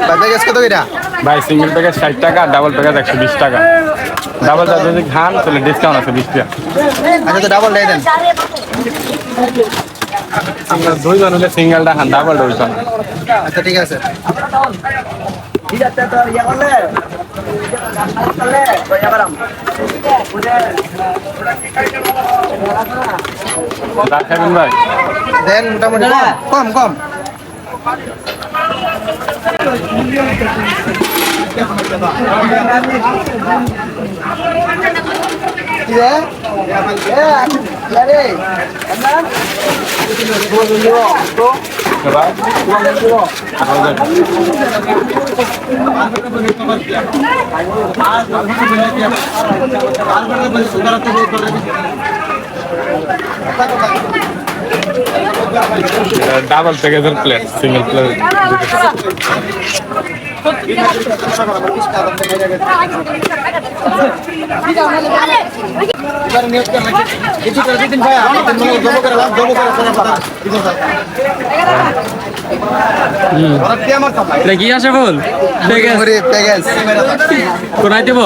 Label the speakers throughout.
Speaker 1: ভাই প্যাকেজ কত কইরা?
Speaker 2: ভাই সিঙ্গেল প্যাকেজ 60 টাকা, ডাবল প্যাকেজ 120 টাকা। ডাবল যদি খান তাহলে ডিসকাউন্ট আছে 20 টাকা।
Speaker 1: আচ্ছা তো ডাবল দেন।
Speaker 2: আমরা দুইজন হলে সিঙ্গেলটা খান, ডাবলটা হইতাম।
Speaker 1: আচ্ছা ঠিক আছে।
Speaker 2: চা খাবেন ভাই?
Speaker 1: দেন মোটামুটি কম কম।
Speaker 2: ডাবল প্যাকেজের প্লেট, সিঙ্গেল প্লেট।
Speaker 3: কি আছে বল
Speaker 1: প্যাকেজ
Speaker 3: কোনায় দেব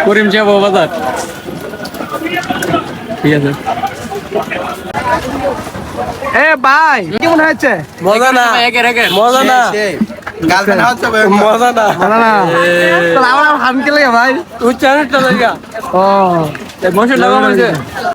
Speaker 3: করিম যাবো বাজার। ঠিক আছে।
Speaker 1: এ ভাই কেমন হয়েছে?
Speaker 3: মজা না মজা না
Speaker 1: গার্লফ্রেন্ড হচ্ছে
Speaker 3: মজা না
Speaker 1: আমার হামকে লাগে ভাই
Speaker 3: উচ্চারণটা লাগা ও বসে লাগা